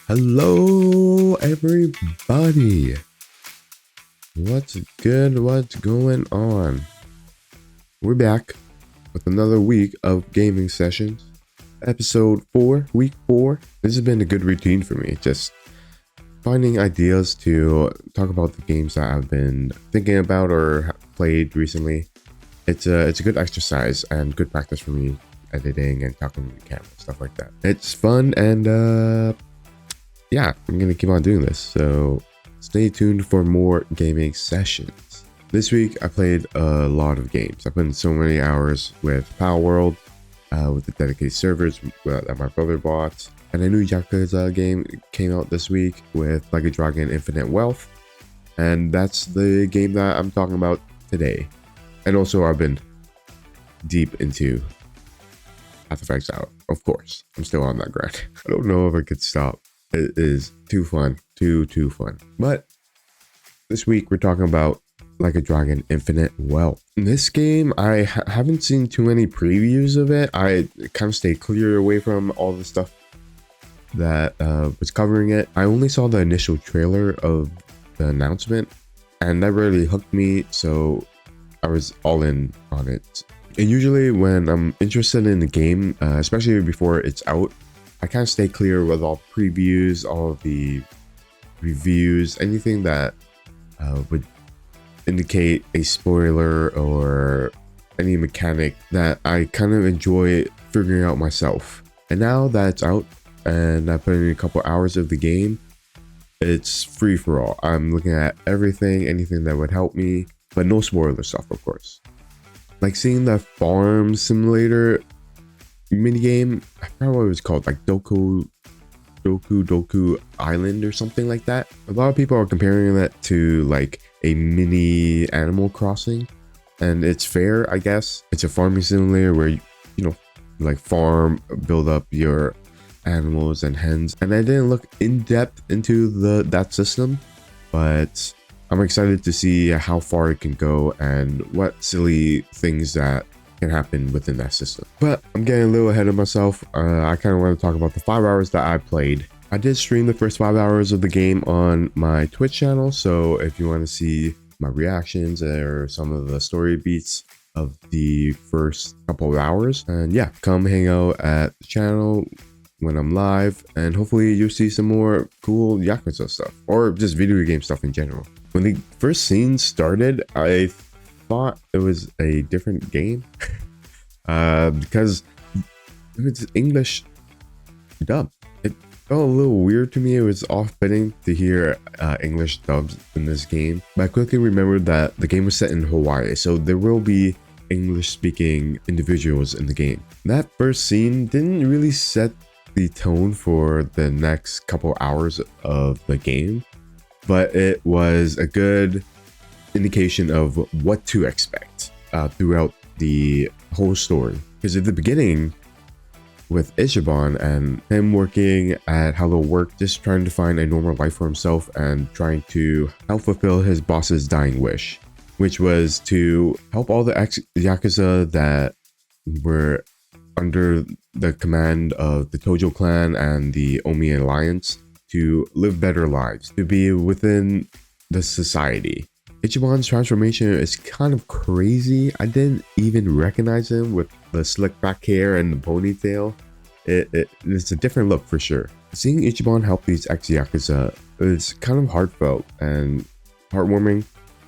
Hello, everybody. What's good? What's going on? We're back with another week of gaming sessions. Episode 4, week 4. This has been a good routine for me. Just finding ideas to talk about the games that I've been thinking about or played recently. It's a good exercise and good practice for me editing and talking to the camera, stuff like that. It's fun and yeah, I'm gonna keep on doing this, so stay tuned for more gaming sessions. This week I played a lot of games. I put in so many hours with Power World, with the dedicated servers that my brother bought, and a new Yakuza game came out this week with Like a Dragon Infinite Wealth, and that's the game that I'm talking about today. And also I've been deep into Path of Exile, of course. I'm still on that grind. I don't know if I could stop. It is too fun, too fun. But this week we're talking about Like a Dragon Infinite Wealth. In this game, I haven't seen too many previews of it. I kind of stayed clear away from all the stuff that was covering it. I only saw the initial trailer of the announcement, and that really hooked me, so I was all in on it. And usually when I'm interested in a game, especially before it's out, I kind of stay clear with all previews, all the reviews, anything that would indicate a spoiler or any mechanic that I kind of enjoy figuring out myself. And now that it's out and I put in a couple hours of the game, it's free for all. I'm looking at everything, anything that would help me, but no spoiler stuff, of course. Like seeing the farm simulator minigame, I forgot what it was called, like Doku Island or something like that. A lot of people are comparing that to like a mini Animal Crossing, and it's fair, I guess. It's a farming simulator where you know, like farm, build up your animals and hens. And I didn't look in depth into that system, but I'm excited to see how far it can go and what silly things that can happen within that system. But I'm getting a little ahead of myself. I kind of want to talk about the 5 hours that I played. I did stream the first 5 hours of the game on my Twitch channel, so if you want to see my reactions or some of the story beats of the first couple of hours, and yeah, come hang out at the channel when I'm live, and hopefully you'll see some more cool Yakuza stuff or just video game stuff in general. When the first scene started, I thought it was a different game because it was English dub. It felt a little weird to me. It was off-putting to hear English dubs in this game, but I quickly remembered that the game was set in Hawaii, so there will be English-speaking individuals in the game. That first scene didn't really set the tone for the next couple hours of the game, but it was a good indication of what to expect throughout the whole story. Because at the beginning, with Ichiban and him working at Hello Work, just trying to find a normal life for himself and trying to help fulfill his boss's dying wish, which was to help all the Yakuza that were under the command of the Tojo clan and the Omi Alliance to live better lives, to be within the society. Ichiban's transformation is kind of crazy. I didn't even recognize him with the slick back hair and the ponytail. It's a different look for sure. Seeing Ichiban help these ex-Yakuza is kind of heartfelt and heartwarming.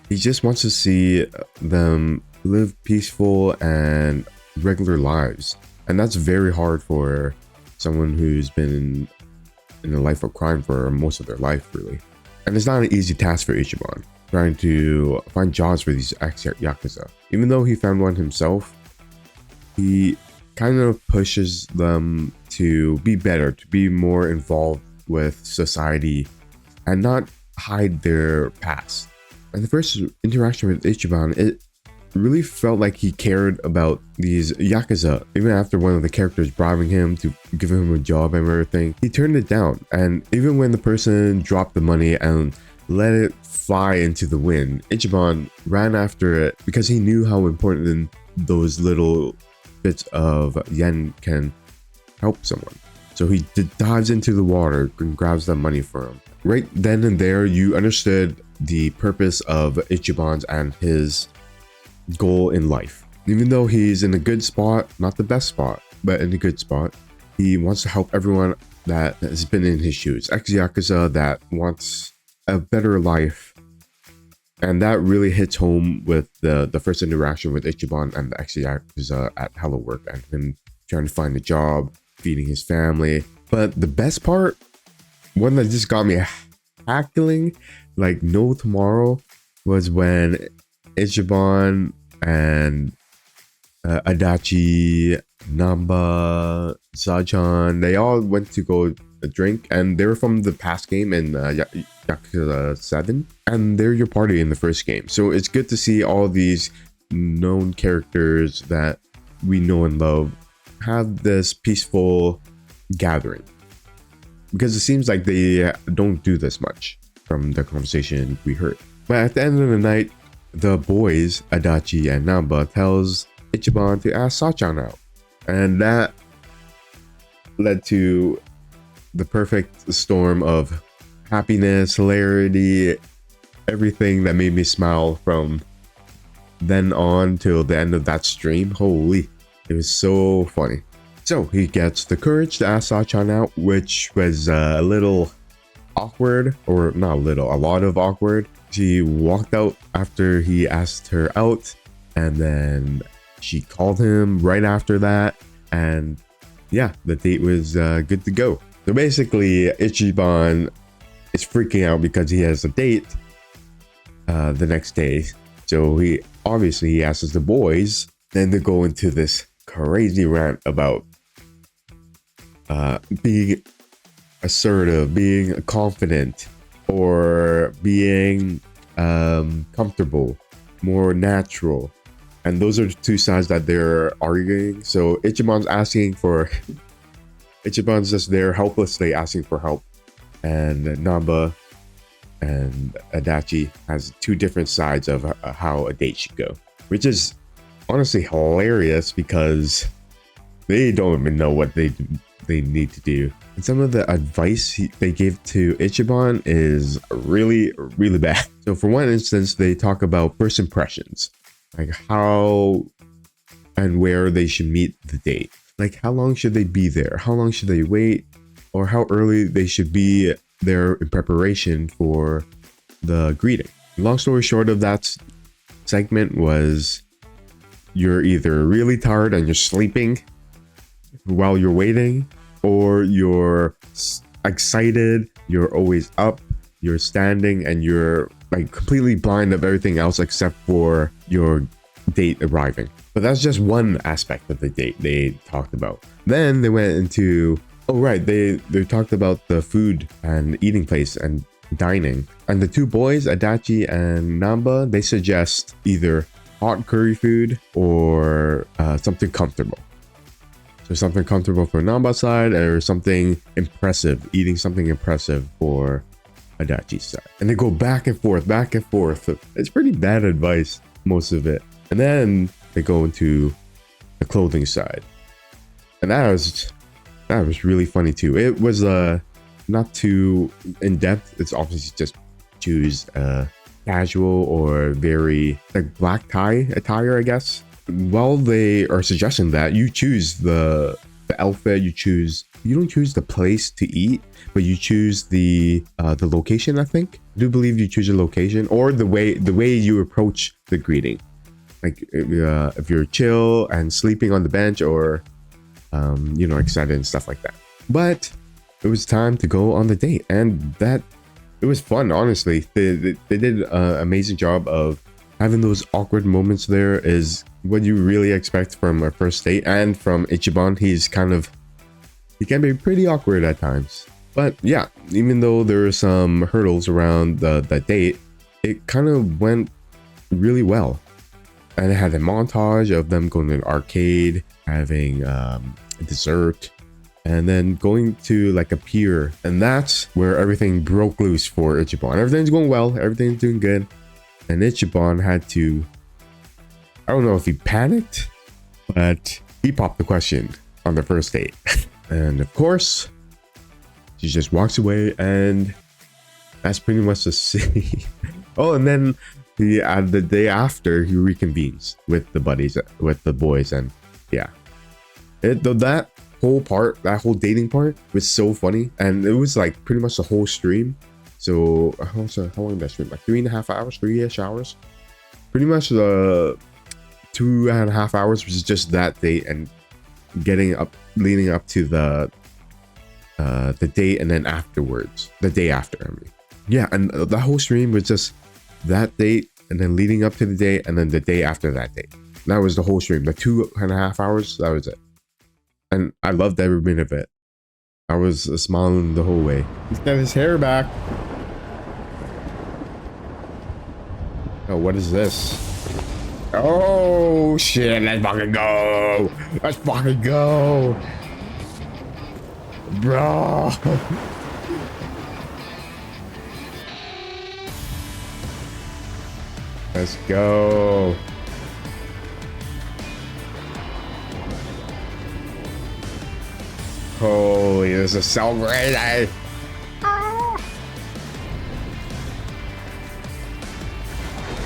He just wants to see them live peaceful and regular lives. And that's very hard for someone who's been in a life of crime for most of their life, really. And it's not an easy task for Ichiban, trying to find jobs for these ex-Yakuza. Even though he found one himself, he kind of pushes them to be better, to be more involved with society and not hide their past. And the first interaction with Ichiban, it really felt like he cared about these Yakuza. Even after one of the characters bribing him to give him a job and everything, he turned it down. And even when the person dropped the money and let it fly into the wind, Ichiban ran after it because he knew how important those little bits of yen can help someone. So he dives into the water and grabs that money for him. Right then and there, you understood the purpose of Ichiban's and his goal in life. Even though he's in a good spot, not the best spot, but in a good spot, he wants to help everyone that has been in his shoes. Ex-Yakuza that wants a better life. And that really hits home with the first interaction with Ichiban and the ex-Yakuza at Hello Work and him trying to find a job, feeding his family. But the best part, one that just got me hackling like no tomorrow, was when Ichiban and Adachi, Namba, Sachan, they all went to go drink, and they were from the past game in Yakuza 7, and they're your party in the first game. So it's good to see all these known characters that we know and love have this peaceful gathering, because it seems like they don't do this much from the conversation we heard. But at the end of the night, the boys, Adachi and Namba, tells Ichiban to ask Sachan out, and that led to the perfect storm of happiness, hilarity, everything that made me smile from then on till the end of that stream. Holy, it was so funny. So he gets the courage to ask Sachan out, which was a little awkward, or not a little, a lot of awkward. She walked out after he asked her out, and then she called him right after that, and yeah, the date was good to go. So basically, Ichiban is freaking out because he has a date the next day. So he asks the boys, then they go into this crazy rant about being assertive, being confident, or being comfortable, more natural. And those are the two sides that they're arguing. So Ichiban's just there helplessly asking for help. And Namba and Adachi has two different sides of how a date should go, which is honestly hilarious because they don't even know what they need to do. And some of the advice they gave to Ichiban is really, really bad. So for one instance, they talk about first impressions, like how and where they should meet the date. Like how long should they be there? How long should they wait? Or how early they should be there in preparation for the greeting. Long story short of that segment was, you're either really tired and you're sleeping while you're waiting, or you're excited, you're always up, you're standing, and you're like completely blind of everything else except for your date arriving. But that's just one aspect of the date they talked about. Then they went into, they talked about the food and eating place and dining. And the two boys, Adachi and Namba, they suggest either hot curry food or something comfortable. So something comfortable for Namba's side, or something impressive, eating something impressive for Adachi's side. And they go back and forth, back and forth. It's pretty bad advice, most of it. And then they go into the clothing side. And that was really funny too. It was not too in-depth. It's obviously just choose casual or very like black tie attire, I guess. While they are suggesting that, you choose the outfit, you don't choose the place to eat, but you choose the location. I think I do believe you choose a location, or the way you approach the greeting. Like if you're chill and sleeping on the bench, or excited and stuff like that. But it was time to go on the date, and it was fun. Honestly, they did an amazing job of having those awkward moments. There is what you really expect from a first date, and from Ichiban, he can be pretty awkward at times. But yeah, even though there are some hurdles around the date, it kind of went really well. And it had a montage of them going to an arcade, having a dessert, and then going to like a pier. And that's where everything broke loose for Ichiban. Everything's going well, everything's doing good. And Ichiban had to, I don't know if he panicked, but he popped the question on the first date. And of course, she just walks away, and that's pretty much the scene. Oh, and then the day after, he reconvenes with the buddies, with the boys, and yeah, that whole part, that whole dating part, was so funny, and it was like pretty much the whole stream. So how long did I stream? Like 3.5 hours, 3-ish hours. Pretty much the 2.5 hours was just that date and leading up to the date, and then afterwards, the day after. I mean, yeah, and the whole stream was just that date, and then leading up to the day, and then the day after that date. That was the whole stream. The 2.5 hours. That was it. And I loved every minute of it. I was smiling the whole way. He's got his hair back. Oh, what is this? Oh shit, let's fucking go. Let's fucking go. Bro. Let's go. Holy, this is so crazy.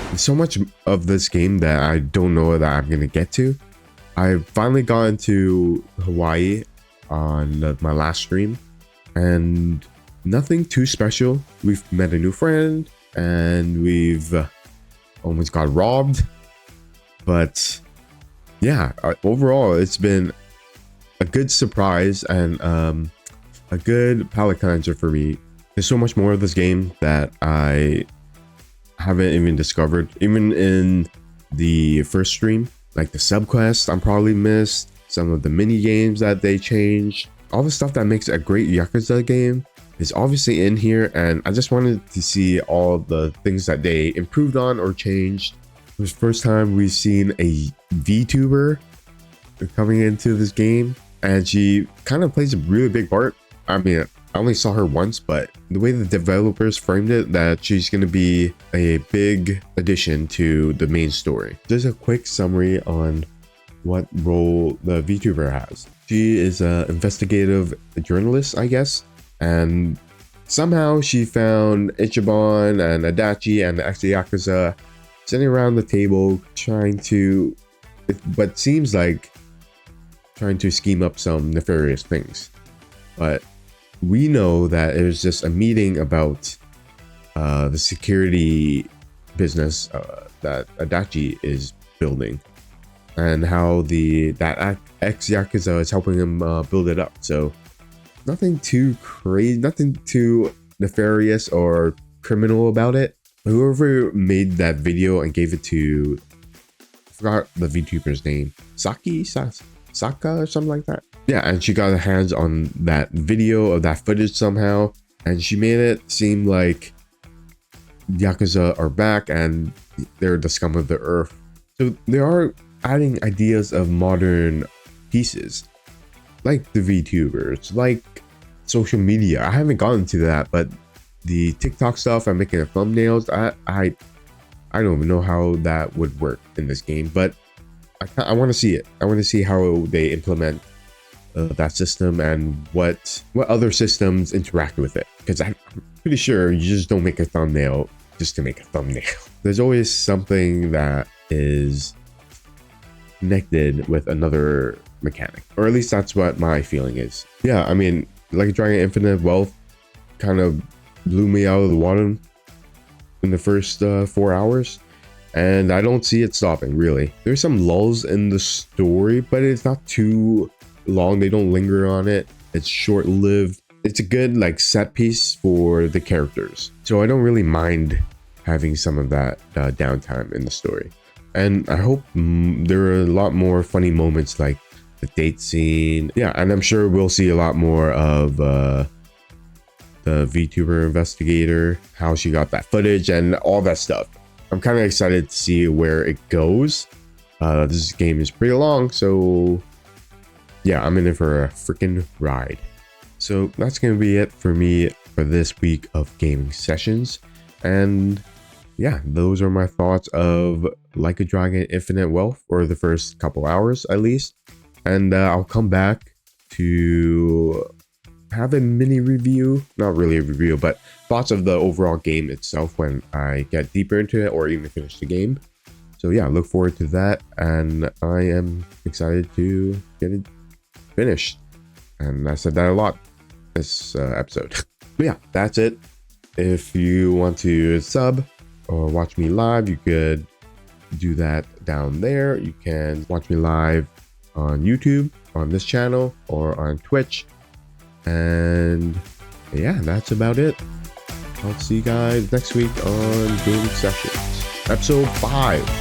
There's so much of this game that I don't know that I'm gonna get to. I finally got into Hawaii on my last stream, and nothing too special. We've met a new friend, and we've almost got robbed. But yeah, overall, it's been a good surprise and a good palate cleanser for me. There's so much more of this game that I haven't even discovered, even in the first stream. Like the subquest, I'm probably missed some of the mini games that they changed. All the stuff that makes a great Yakuza game is obviously in here, and I just wanted to see all the things that they improved on or changed. It was the first time we've seen a VTuber coming into this game, and she kind of plays a really big part. I mean, I only saw her once, but the way the developers framed it, that she's going to be a big addition to the main story. Just a quick summary on what role the VTuber has. She is an investigative journalist, I guess, and somehow she found Ichiban and Adachi and the ex-Yakuza sitting around the table trying to, but seems like trying to scheme up some nefarious things. But we know that it was just a meeting about the security business that Adachi is building, and how that ex-Yakuza is helping him build it up. So nothing too crazy, nothing too nefarious or criminal about it. Whoever made that video and gave it to, I forgot the VTuber's name, Saga or something like that. Yeah, and she got her hands on that video of that footage somehow, and she made it seem like Yakuza are back and they're the scum of the earth. So they are adding ideas of modern pieces, like the VTubers, like social media. I haven't gotten to that, but the TikTok stuff and making the thumbnails, I don't even know how that would work in this game, but I want to see it. I want to see how they implement that system and what other systems interact with it, because I'm pretty sure you just don't make a thumbnail just to make a thumbnail. There's always something that is connected with another mechanic, or at least that's what my feeling is. Yeah, I mean, like Dragon Infinite Wealth kind of blew me out of the water in the first 4 hours, and I don't see it stopping, really. There's some lulls in the story, but it's not too long. They don't linger on it. It's short-lived. It's a good like set piece for the characters, so I don't really mind having some of that downtime in the story. And I hope there are a lot more funny moments like the date scene. Yeah, and I'm sure we'll see a lot more of the VTuber investigator, how she got that footage and all that stuff. I'm kind of excited to see where it goes. This game is pretty long, so yeah, I'm in it for a freaking ride. So that's going to be it for me for this week of gaming sessions. And yeah, those are my thoughts of Like a Dragon Infinite Wealth, or the first couple hours at least. And I'll come back to have a mini review, not really a review, but thoughts of the overall game itself when I get deeper into it or even finish the game. So yeah, look forward to that, and I am excited to get it finished. And I said that a lot this episode. But yeah, that's it. If you want to sub or watch me live, you could do that down there. You can watch me live on YouTube, on this channel, or on Twitch. And yeah, that's about it. I'll see you guys next week on Game Sessions, episode 5.